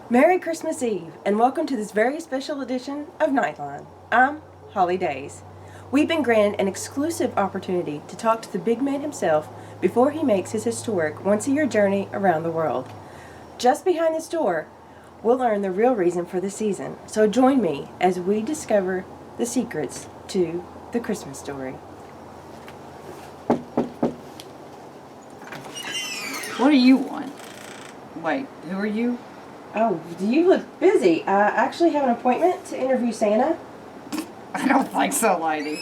Merry Christmas Eve, and welcome to this very special edition of Nightline. I'm Holly Days. We've been granted an exclusive opportunity to talk to the big man himself before he makes his historic once-a-year journey around the world. Just behind this door, we'll learn the real reason for the season, so join me as we discover the secrets to the Christmas story. What do you want? Wait, who are you? Oh, do you look busy? I actually have an appointment to interview Santa. I don't think so, lady.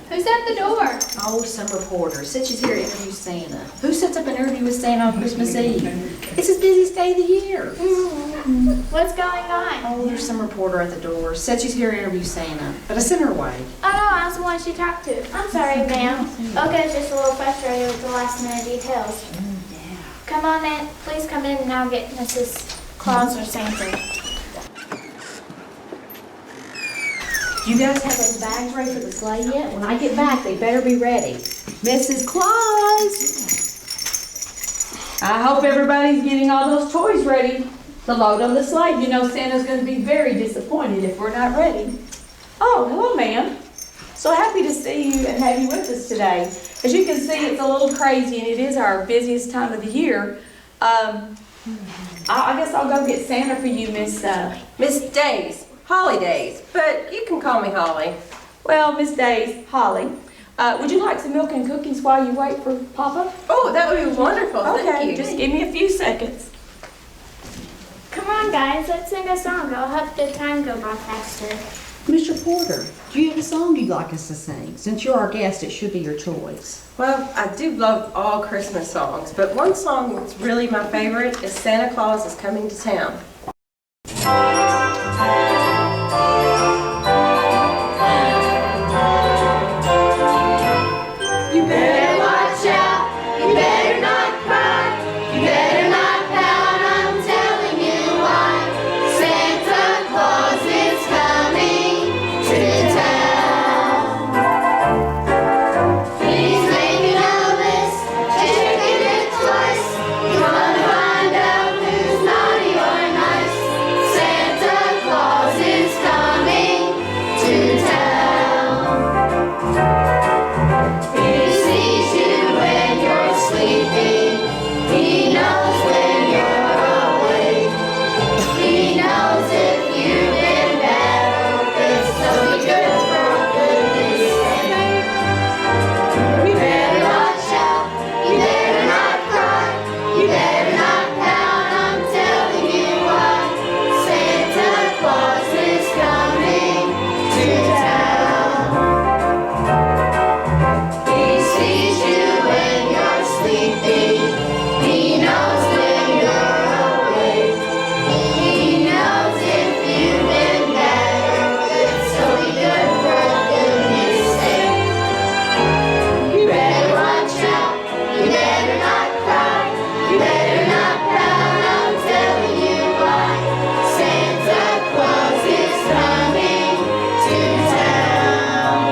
Who's at the door? Oh, some reporter said she's here to interview Santa. Who sets up an interview with Santa on Christmas Eve? It's his busiest day of the year. What's going on? Oh, there's some reporter at the door. Said she's here to interview Santa, but I sent her away. Oh no, I was the one she talked to. I'm sorry, ma'am. Olga's just a little frustrated with the last minute details. Come on in. Please come in and I'll get Mrs. Claus or Santa. You guys have those bags ready for the sleigh yet? When I get back, they better be ready. Mrs. Claus! I hope everybody's getting all those toys ready to load on the sleigh. You know Santa's going to be very disappointed if we're not ready. Oh, hello, ma'am. So happy to see you and have you with us today. As you can see, it's a little crazy, and it is our busiest time of the year. I guess I'll go get Santa for you, Miss Days. Holly Days, but you can call me Holly. Well, Miss Days, Holly. Would you like some milk and cookies while you wait for Papa? Oh, that would be wonderful. Okay, Thank you. just give me a few seconds. Come on, guys. Let's sing a song. It'll help the time go by faster. Mr. Porter, do you have a song you'd like us to sing? Since you're our guest, it should be your choice. Well, I do love all Christmas songs, but one song that's really my favorite is Santa Claus is Coming to Town. You better watch out. You better not cry. You better not pout. I'm telling you why. Santa Claus is coming to town. He's making a list, checking it twice. He's gonna find out who's naughty or nice. Santa Claus is coming to town. He sees you when you're sleeping. He knows when you're awake. He knows if you've been bad or good. So be good for goodness sake. You better watch out. You better not cry. You better not pout. I'm telling you why. Santa Claus is coming to town. He sees you when you're sleeping. He knows when you're awake. He knows if you've been bad or good. So be good for goodness sake. You better watch out. You better not cry. You better not pout. I'm telling you why. Santa Claus is coming to town.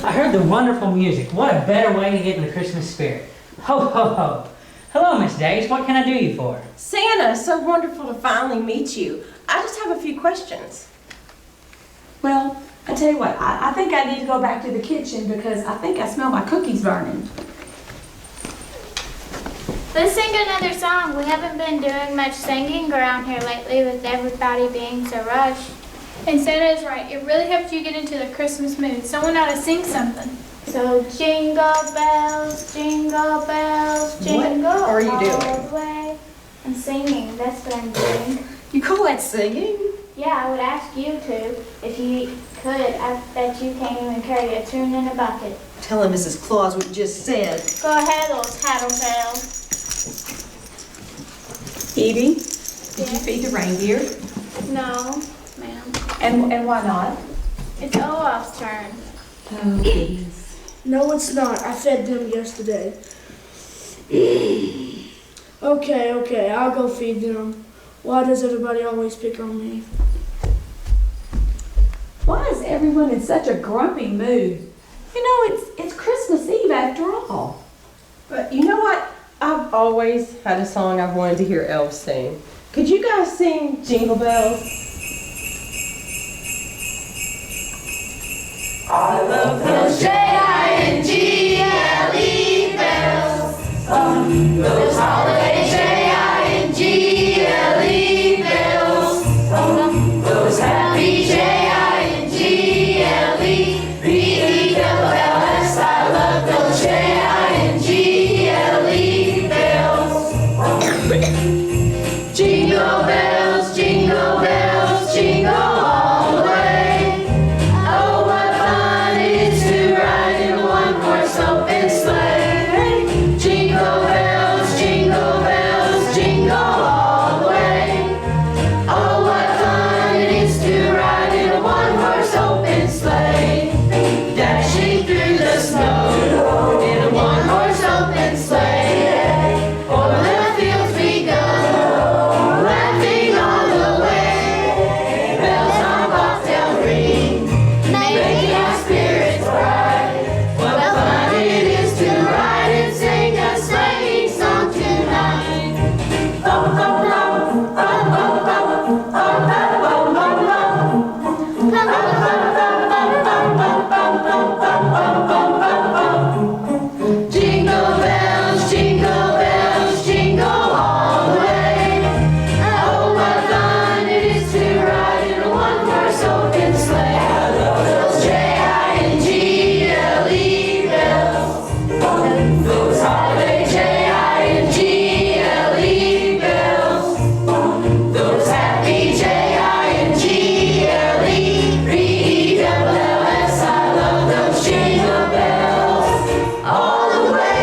I heard the wonderful music. What a better way to get in the Christmas spirit. Ho, ho, ho. Hello, Miss Days. What can I do you for? Santa, so wonderful to finally meet you. I just have a few questions. Well, I tell you what, I think I need to go back to the kitchen because I think I smell my cookies burning. Let's sing another song. We haven't been doing much singing around here lately with everybody being so rushed. And Santa is right. It really helps you get into the Christmas mood. Someone ought to sing something. So jingle bells, jingle, What are you all doing? the way. I'm singing. That's what I'm doing. You call that singing? Yeah, I would ask you to if you could. I bet you can't even carry a tune in a bucket. Telling Mrs. Claus what you just said. Go ahead, little tattletale. Evie, did you feed the reindeer? No, ma'am. And why not? It's Olaf's turn. Oh, goodness. No, it's not. I fed them yesterday. Okay, I'll go feed them. Why does everybody always pick on me? Why is everyone in such a grumpy mood? You know, it's Christmas Eve after all. But you know what? I've always had a song I've wanted to hear elves sing. Could you guys sing Jingle Bells? I love those Jingle bells. Those holiday Jingle bells. Those happy Jingle-bells. I love those Jingle bells. Jingle bells, jingle bells, jingle all the way. Oh, what fun it is to ride in a one-horse open sleigh. Jingle bells, jingle bells, jingle all the way. Oh, what fun it is to ride in a one-horse open sleigh. Dashing through the snow in a one-horse open sleigh. Over the fields we go, laughing all the way. Bells on bobtail ring, making our spirits bright. What fun it is to ride and sing a sleighing song tonight. Bum, bum, bum, bum, bum, bum, bum, bum, bum, bum, bum. Bum, bum, bum, bum, bum, bum, bum, bum, bum, bum, bum, bum, bum. Jingle bells, jingle all the way. Oh, what fun it is to ride in a one-horse open sleigh. I love those Jingle bells. Those holiday Jingle bells. Those happy Jingle-bells. I love those jingle bells all the way.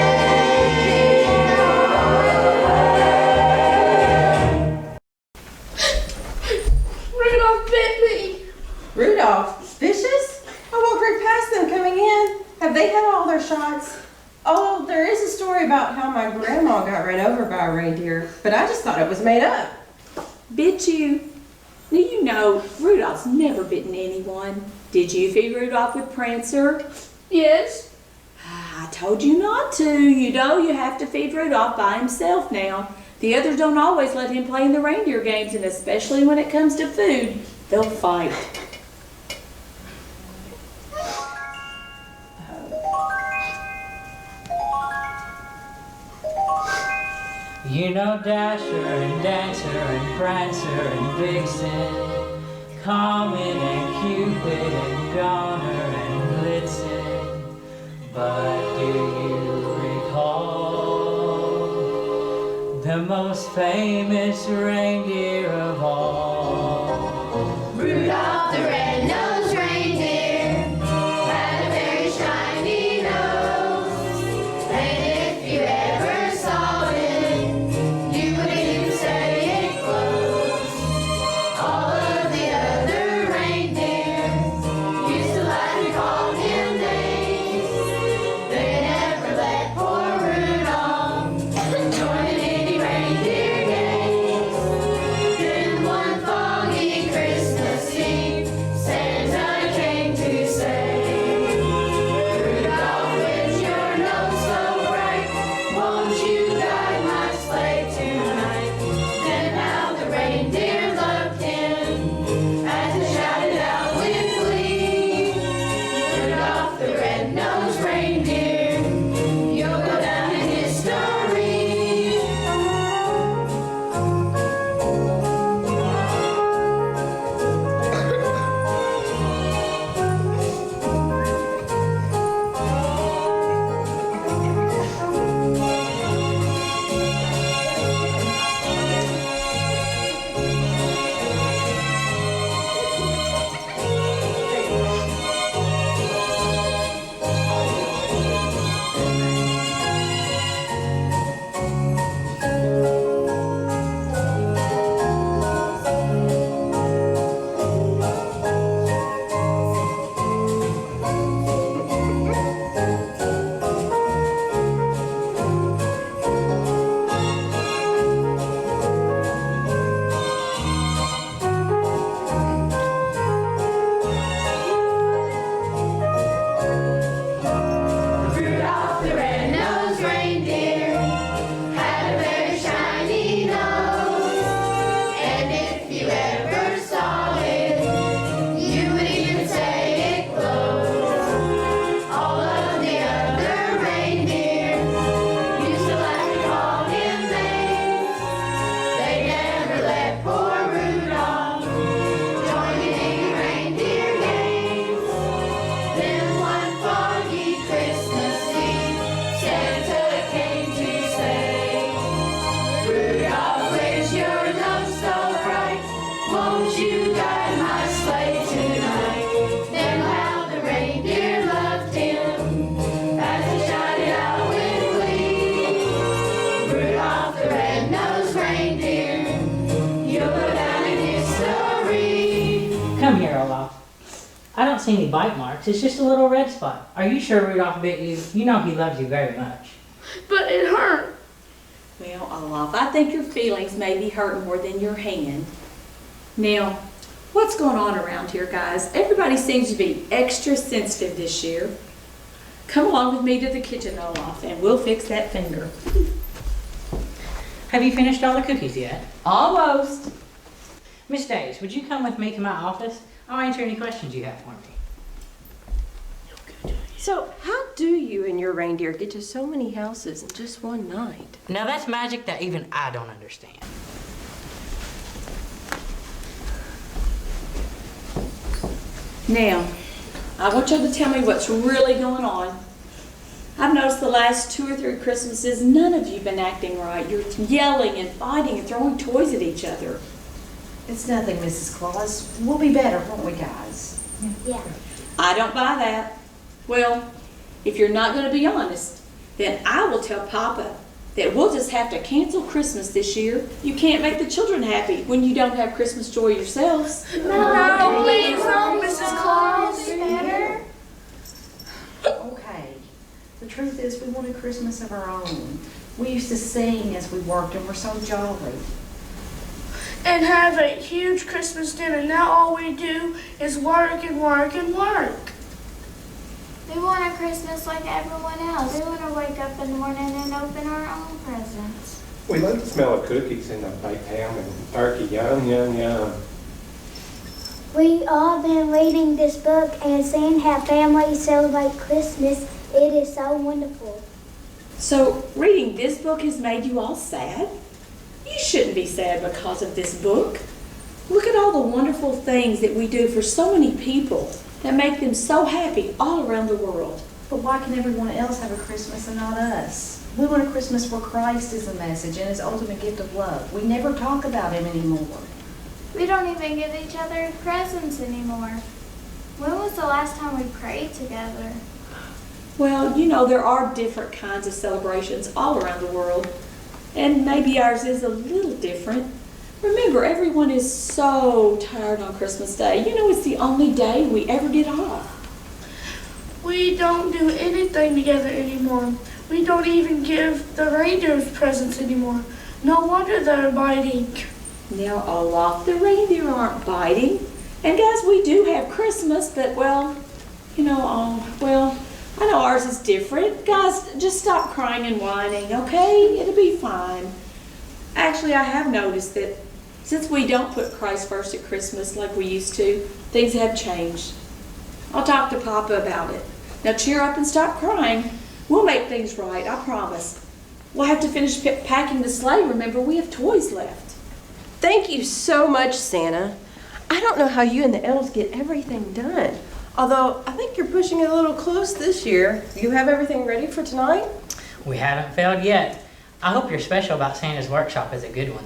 Rudolph bit me. Rudolph, vicious? I walked right past them coming in. Have they had all their shots? Oh, there is a story about how my grandma got ran over by a reindeer, but I just thought it was made up. Bit you? Now you know Rudolph's never bitten anyone. Did you feed Rudolph with Prancer? Yes. I told you not to. You know you have to feed Rudolph by himself now. The others don't always let him play in the reindeer games, and especially when it comes to food, they'll fight. You know Dasher and Dancer and Prancer and Vixen, Comet and Cupid and Donner and Blitzen. But do you recall the most famous reindeer of all? Rudolph the red-nosed reindeer had a very shiny nose, and if you ever saw him, you would even say it close. All of the other reindeers used to like to call him names. They never let poor Rudolph join in any reindeer games. Then one not see any bite marks. It's just a little red spot. Are you sure Rudolph bit you? You know he loves you very much. But it hurt. Well, Olaf, I think your feelings may be hurt more than your hand. Now, what's going on around here, guys? Everybody seems to be extra sensitive this year. Come along with me to the kitchen, Olaf, and we'll fix that finger. Have you finished all the cookies yet? Almost. Miss Days, would you come with me to my office? I'll answer any questions you have for me. So, how do you and your reindeer get to so many houses in just one night? Now that's magic that even I don't understand. Now, I want y'all to tell me what's really going on. I've noticed the last 2 or 3 Christmases, none of you have been acting right. You're yelling and fighting and throwing toys at each other. It's nothing, Mrs. Claus. We'll be better, won't we, guys? Yeah. I don't buy that. Well, if you're not going to be honest, then I will tell Papa that we'll just have to cancel Christmas this year. You can't make the children happy when you don't have Christmas joy yourselves. No, please, no, Mrs. Claus. Better. Okay. The truth is, we wanted Christmas of our own. We used to sing as we worked, and we're so jolly. And have a huge Christmas dinner. Now all we do is work and work and work. We want a Christmas like everyone else. We want to wake up in the morning and open our own presents. We like the smell of cookies and the baked ham and turkey. Yum, yum, yum. We all been reading this book and seeing how families celebrate Christmas. It is so wonderful. So, reading this book has made you all sad? You shouldn't be sad because of this book. Look at all the wonderful things that we do for so many people that make them so happy all around the world. But why can everyone else have a Christmas and not us? We want a Christmas where Christ is the message and his ultimate gift of love. We never talk about him anymore. We don't even give each other presents anymore. When was the last time we prayed together? Well, you know, there are different kinds of celebrations all around the world, and maybe ours is a little different. Remember, everyone is so tired on Christmas Day. You know, it's the only day we ever get off. We don't do anything together anymore. We don't even give the reindeers presents anymore. No wonder they're biting. Now, Olaf, the reindeer aren't biting. And guys, we do have Christmas, but well, you know, I know ours is different. Guys, just stop crying and whining, okay? It'll be fine. Actually, I have noticed that since we don't put Christ first at Christmas like we used to, things have changed. I'll talk to Papa about it. Now cheer up and stop crying. We'll make things right, I promise. We'll have to finish packing the sleigh. Remember, we have toys left. Thank you so much, Santa. I don't know how you and the elves get everything done. Although, I think you're pushing it a little close this year. You have everything ready for tonight? We haven't failed yet. I hope your special about Santa's workshop is a good one.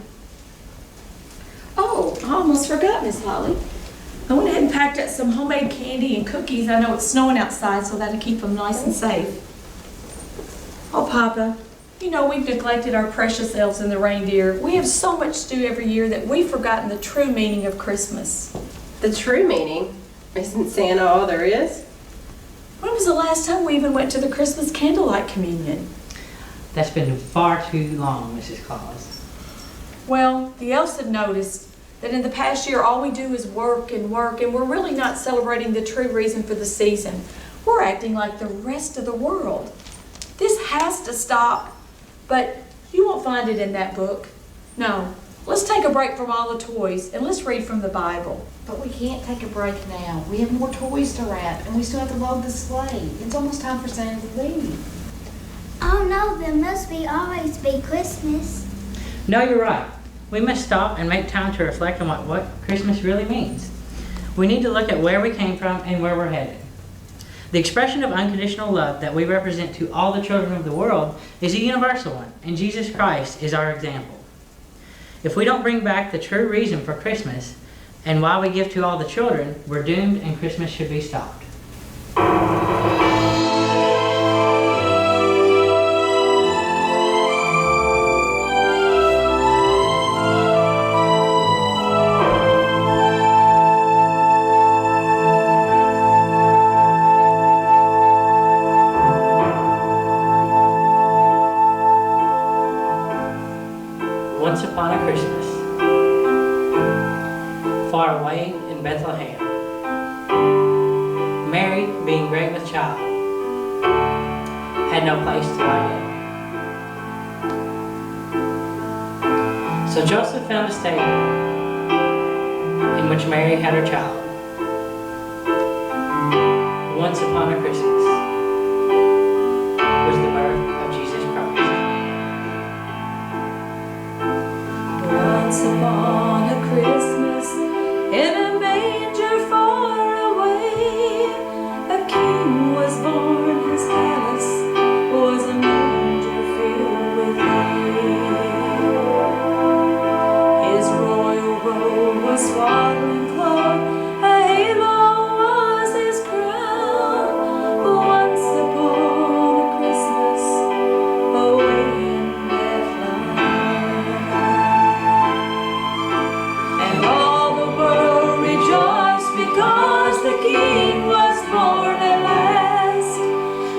Oh, I almost forgot, Miss Holly. I went ahead and packed up some homemade candy and cookies. I know it's snowing outside, so that'll keep them nice and safe. Oh, Papa, you know we've neglected our precious elves and the reindeer. We have so much to do every year that we've forgotten the true meaning of Christmas. The true meaning? Isn't Santa all there is? When was the last time we even went to the Christmas candlelight communion? That's been far too long, Mrs. Claus. Well, the elves have noticed that in the past year all we do is work, and we're really not celebrating the true reason for the season. We're acting like the rest of the world. This has to stop, but you won't find it in that book. No, let's take a break from all the toys and let's read from the Bible. But we can't take a break now. We have more toys to wrap, and we still have to load the sleigh. It's almost time for Santa to leave. Oh no, there must be always be Christmas. No, you're right. We must stop and make time to reflect on what Christmas really means. We need to look at where we came from and where we're headed. The expression of unconditional love that we represent to all the children of the world is a universal one, and Jesus Christ is our example. If we don't bring back the true reason for Christmas and why we give to all the children, we're doomed and Christmas should be stopped. Once upon a Christmas, far away in Bethlehem, Mary, being great with child, had no place to lie in. So Joseph found a stable in which Mary had her child. Once upon a Christmas was the birth of Jesus Christ. Once upon a Christmas, in a manger far away, a king was born. His palace was a manger filled with hay. His royal robe was swaddling cloth, a halo was his crown. Once upon a Christmas, away in Bethlehem. And all the world rejoiced because the King was born at last.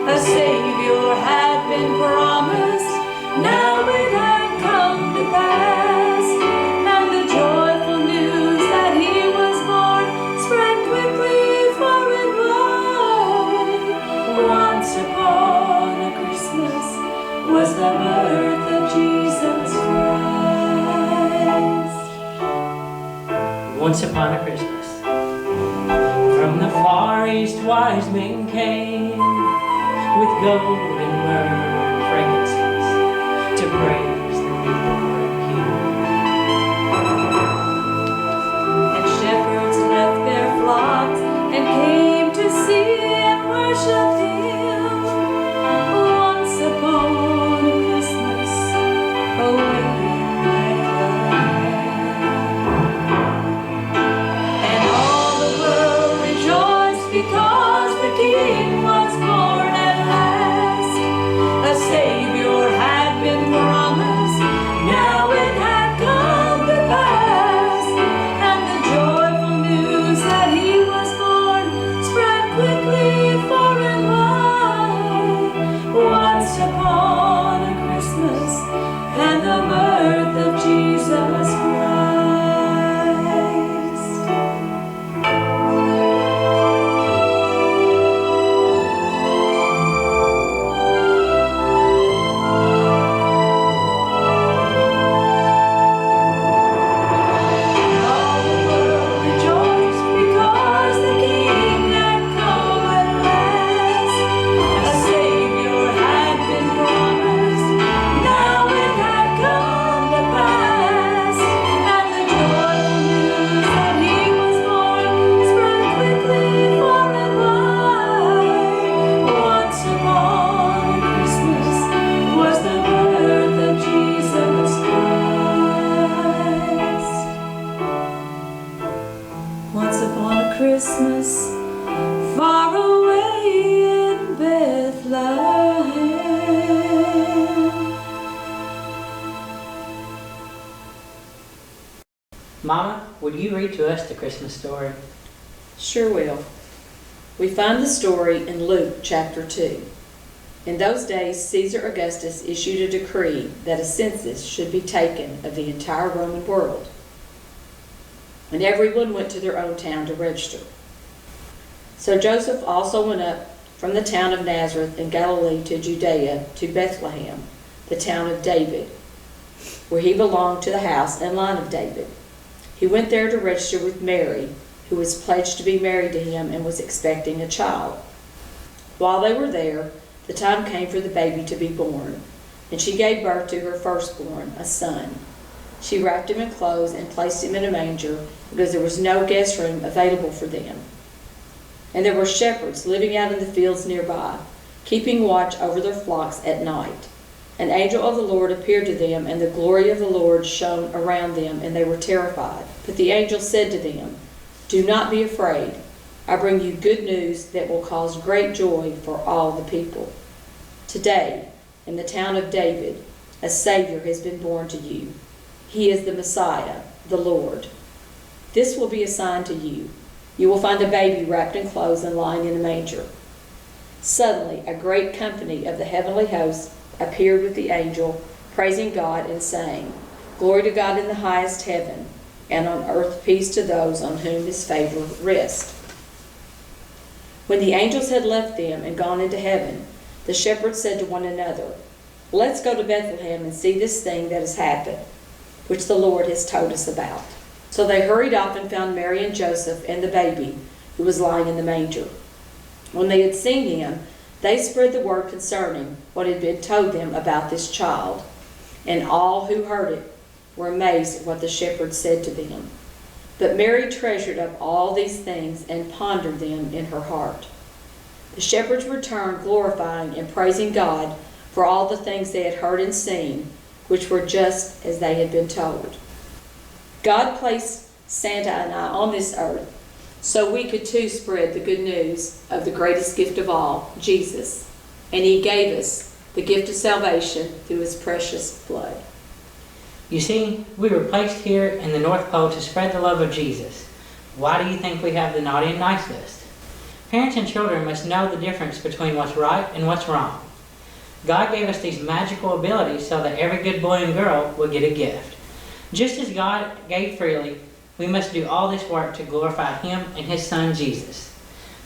A Savior had been promised, now it had come to pass. And the joyful news that He was born spread quickly far and wide. Once upon a Christmas was the birth of Jesus Christ. Once upon a Christmas, from the far east wise men came with gold and myrrh and frankincense to praise the newborn King. And shepherds left their flocks and came to see and worship Him. Once upon a Christmas, away in Bethlehem. And all the world rejoiced because the King was born at last. A Savior had been promised, now it had come to pass. And the joyful news that He was born spread quickly far and wide. Once upon a Christmas, and the birth of Jesus Christ. All the world rejoiced because the King had come at last. A Savior had been promised, now it had come to pass. And the joyful news that He was born spread quickly far and wide. Once upon a Christmas was the birth of Jesus Christ. Once upon a Christmas, far away in Bethlehem. Mama, would you read to us the Christmas story? Sure will. We find the story in Luke chapter 2. In those days, Caesar Augustus issued a decree that a census should be taken of the entire Roman world. And everyone went to their own town to register. So Joseph also went up from the town of Nazareth in Galilee to Judea to Bethlehem, the town of David, where he belonged to the house and line of David. He went there to register with Mary, who was pledged to be married to him and was expecting a child. While they were there, the time came for the baby to be born, and she gave birth to her firstborn, a son. She wrapped him in clothes and placed him in a manger because there was no guest room available for them. And there were shepherds living out in the fields nearby, keeping watch over their flocks at night. An angel of the Lord appeared to them, and the glory of the Lord shone around them, and they were terrified. But the angel said to them, "Do not be afraid. I bring you good news that will cause great joy for all the people. Today, in the town of David, a Savior has been born to you. He is the Messiah, the Lord. This will be a sign to you. You will find a baby wrapped in clothes and lying in a manger." Suddenly, a great company of the heavenly hosts appeared with the angel, praising God and saying, Glory to God in the highest heaven, and on earth peace to those on whom his favor rests. When the angels had left them and gone into heaven, the shepherds said to one another, Let's go to Bethlehem and see this thing that has happened, which the Lord has told us about. So they hurried off and found Mary and Joseph and the baby, who was lying in the manger. When they had seen him, they spread the word concerning what had been told them about this child, and all who heard it were amazed at what the shepherds said to them. But Mary treasured up all these things and pondered them in her heart. The shepherds returned, glorifying and praising God for all the things they had heard and seen, which were just as they had been told. God placed Santa and I on this earth so we could too spread the good news of the greatest gift of all, Jesus. And he gave us the gift of salvation through his precious blood. You see, we were placed here in the North Pole to spread the love of Jesus. Why do you think we have the naughty and nice list? Parents and children must know the difference between what's right and what's wrong. God gave us these magical abilities so that every good boy and girl will get a gift. Just as God gave freely, we must do all this work to glorify him and his son Jesus,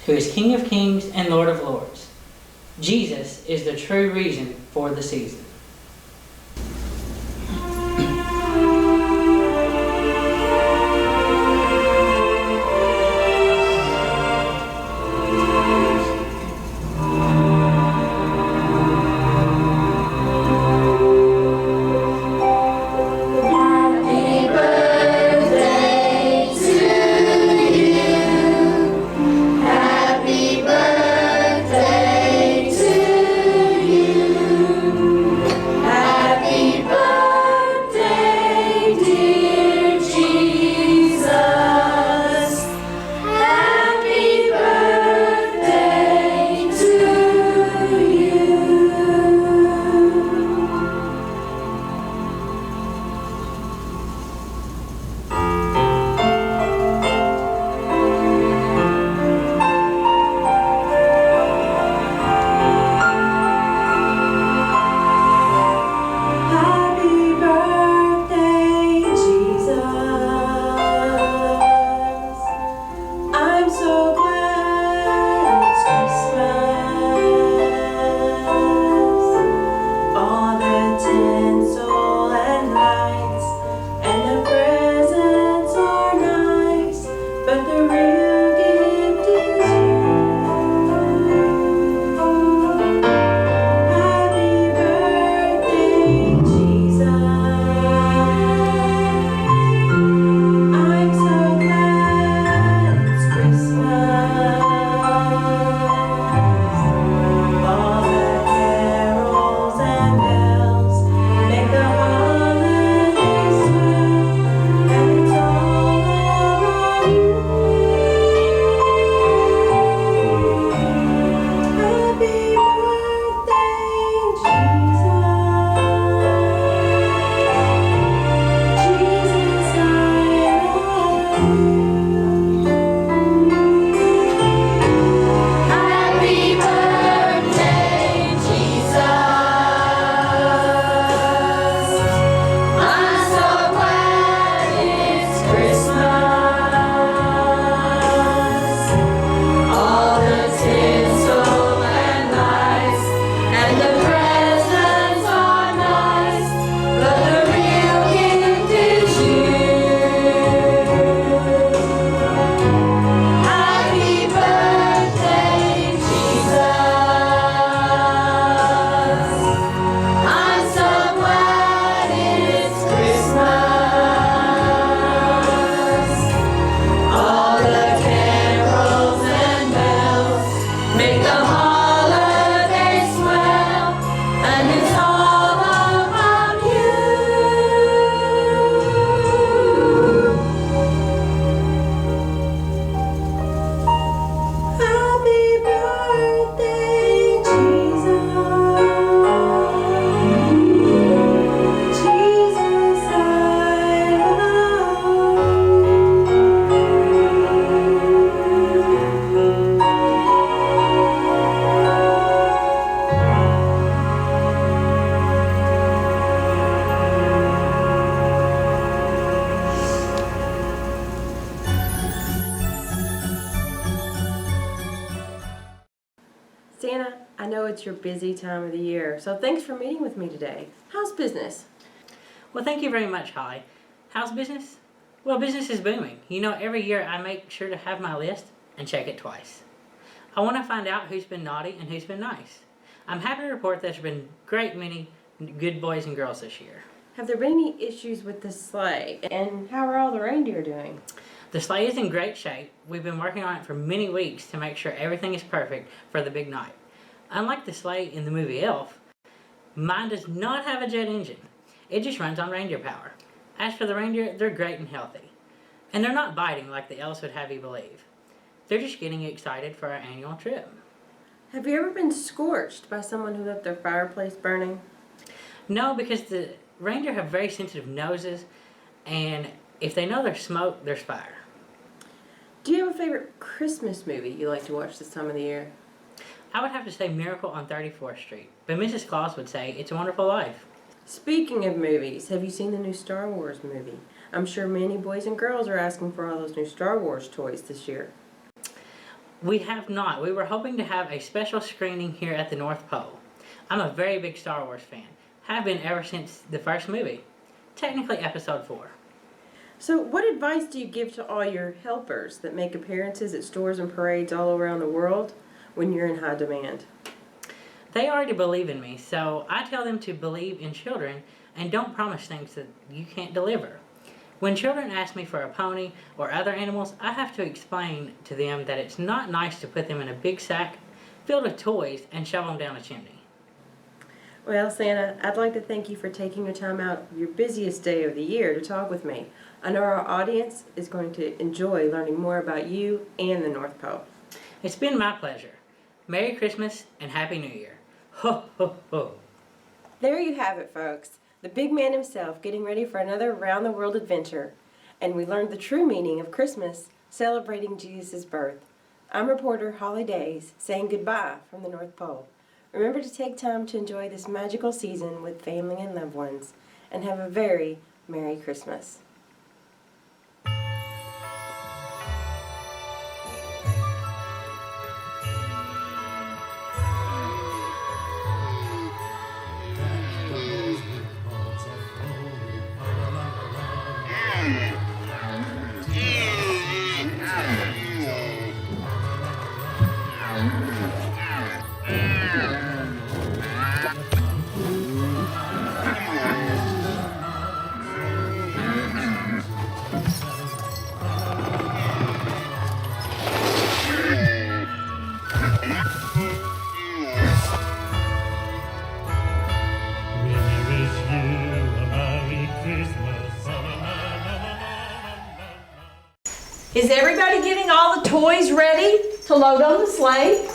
who is King of Kings and Lord of Lords. Jesus is the true reason for the season. Happy birthday to you. know it's your busy time of the year, so thanks for meeting with me today. How's business? Well, thank you very much, Holly. How's business? Well, business is booming. You know, every year I make sure to have my list and check it twice. I want to find out who's been naughty and who's been nice. I'm happy to report there's been great many good boys and girls this year. Have there been any issues with the sleigh? And how are all the reindeer doing? The sleigh is in great shape. We've been working on it for many weeks to make sure everything is perfect for the big night. Unlike the sleigh in the movie Elf, mine does not have a jet engine. It just runs on reindeer power. As for the reindeer, they're great and healthy. And they're not biting like the elves would have you believe. They're just getting excited for our annual trip. Have you ever been scorched by someone who left their fireplace burning? No, because the reindeer have very sensitive noses, and if they know there's smoke, there's fire. Do you have a favorite Christmas movie you like to watch this time of the year? I would have to say Miracle on 34th Street, but Mrs. Claus would say It's a Wonderful Life. Speaking of movies, have you seen the new Star Wars movie? I'm sure many boys and girls are asking for all those new Star Wars toys this year. We have not. We were hoping to have a special screening here at the North Pole. I'm a very big Star Wars fan. Have been ever since the first movie. Technically episode 4. So what advice do you give to all your helpers that make appearances at stores and parades all around the world when you're in high demand? They already believe in me, so I tell them to believe in children and don't promise things that you can't deliver. When children ask me for a pony or other animals, I have to explain to them that it's not nice to put them in a big sack filled with toys and shove them down a chimney. Well, Santa, I'd like to thank you for taking your time out of your busiest day of the year to talk with me. I know our audience is going to enjoy learning more about you and the North Pole. It's been my pleasure. Merry Christmas and Happy New Year. Ho, ho, ho. There you have it, folks. The big man himself getting ready for another round-the-world adventure. And we learned the true meaning of Christmas, celebrating Jesus' birth. I'm reporter Holly Days, saying goodbye from the North Pole. Remember to take time to enjoy this magical season with family and loved ones, and have a very Merry Christmas. Is everybody getting all the toys ready to load on the sleigh?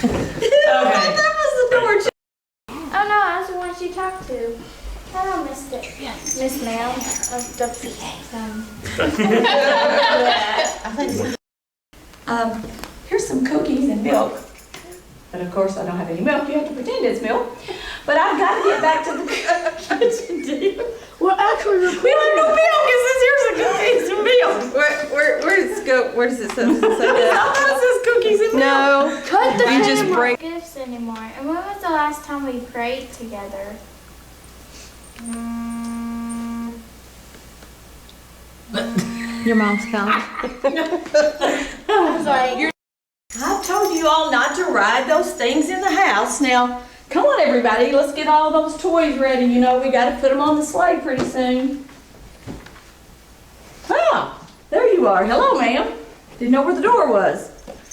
Okay. That was the door. Oh no, I was the one she talked to. Oh, Miss Mel of the Here's some cookies and milk. But of course I don't have any milk. You have to pretend it's milk. But I've got to get back to the kitchen deal. Well, actually, We don't have no milk. It says here's some cookies and milk. Where does it go? Where does it say? Does it say It that? says cookies and milk. No. Cut the You just no more break. gifts anymore. And when was the last time we prayed together? Your mom's coming. I was like, I've told you all not to ride those things in the house. Now, come on everybody, let's get all those toys ready. You know, we got to put them on the sleigh pretty soon. Ah, there you are. Hello, ma'am. Didn't know where the door was.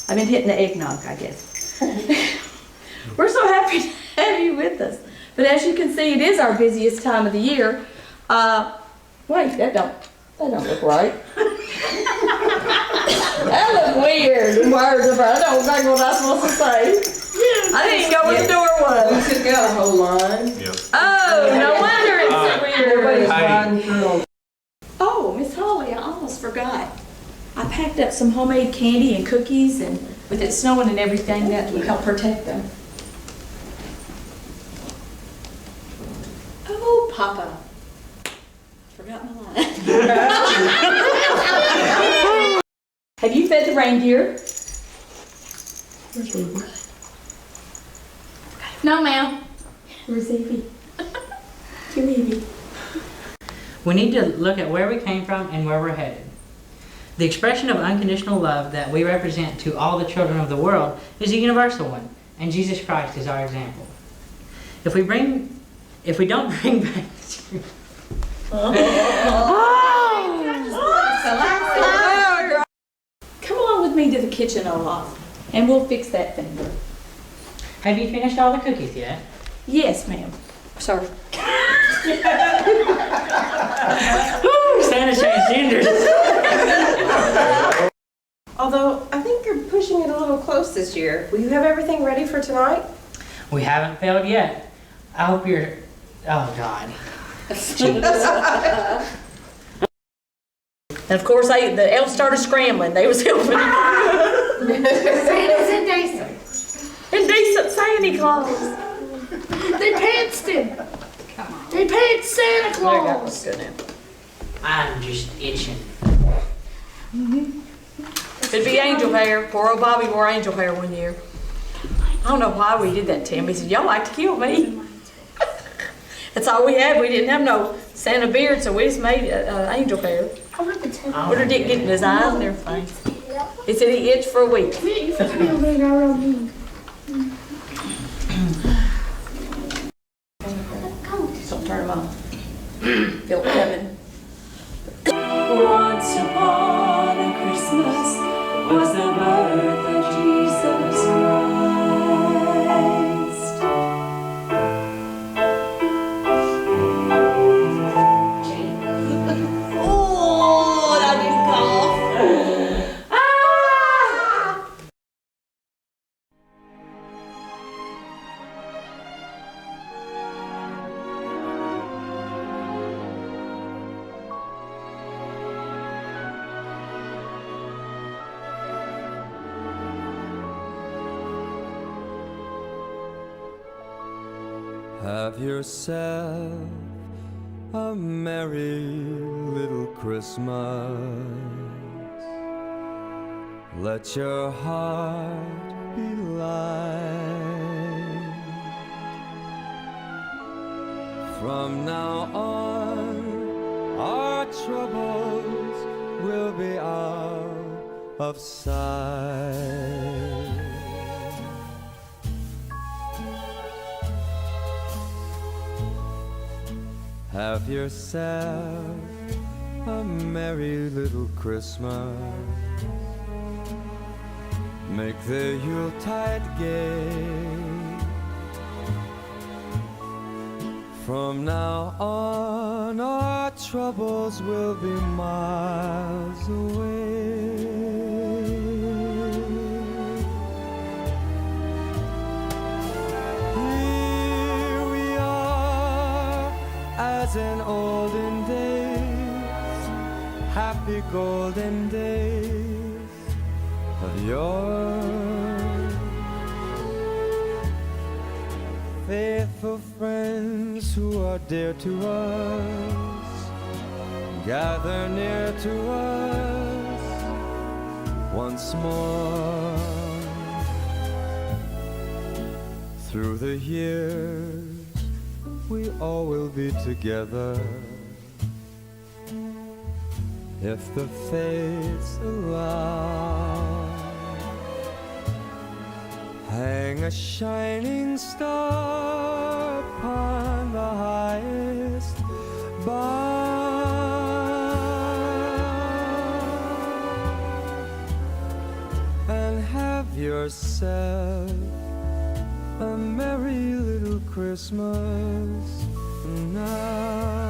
I've been hitting the eggnog, I guess. We're so happy to have you with us. But as you can see, it is our busiest time of the year. Wait, that don't look right. That look weird. The words of I don't think what I'm supposed to say. I didn't go where the door was. We took out a whole line. Oh, no wonder it's so weird. Everybody's riding through. Oh, Miss Holly, I almost forgot. I packed up some homemade candy and cookies, and with it snowing and everything, that will help protect them. Oh, Papa. Forgot my line. Have you fed the reindeer? No, ma'am. Where's Evie? Give me Evie. We need to look at where we came from and where we're headed. The expression of unconditional love that we represent to all the children of the world is a universal one, and Jesus Christ is our example. If we don't bring back Come along with me to the kitchen, Olaf, and we'll fix that finger. Have you finished all the cookies yet? Yes, ma'am. Sorry. Santa transgenders. Although I think you're pushing it a little close this year. Will you have everything ready for tonight? We haven't failed yet. I hope you're. Oh God. And of course, the elves started scrambling. They was helping. Santa's indecent. Indecent Santa Claus. They pantsed him. They pantsed Santa Claus. Good now. I'm just itching. It'd be angel hair. Poor old Bobby wore angel hair one year. I don't know why we did that to him. He said, y'all like to kill me. That's all we had. We didn't have no Santa beard, so we just made angel hair. Put her dick in his eyes and everything. He said he itched for a week. Don't turn him off. Feel it coming. Once upon a Christmas was the birth of Jesus Christ. Oh, that didn't cough. Ah! Have yourself a merry little Christmas. Let your heart be light. From now on, our troubles will be out of sight. Have yourself a merry little Christmas. Make the Yuletide gay. From now on, our troubles will be miles away. Here we are, as in olden days, happy golden days of yore. Faithful friends who are dear to us, gather near to us once more. Through the years, we all will be together, if the fates allow. Hang a shining star upon the highest bough, and have yourself a merry little Christmas now.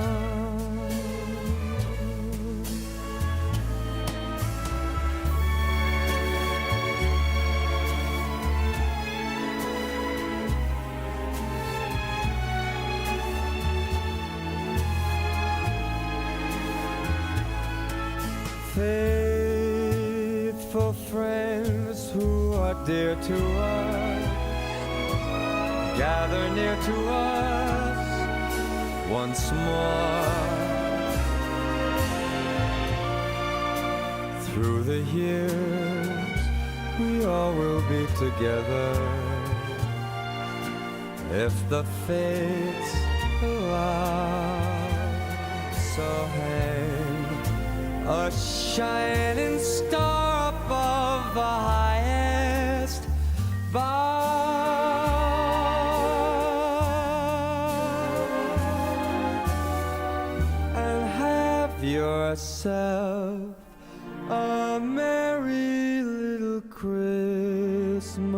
Faithful friends who are dear to us, gather near to us once more. Through the years, sure we'll be together if the fates allow. So hang a shining star above the highest bough, and have yourself a merry little Christmas.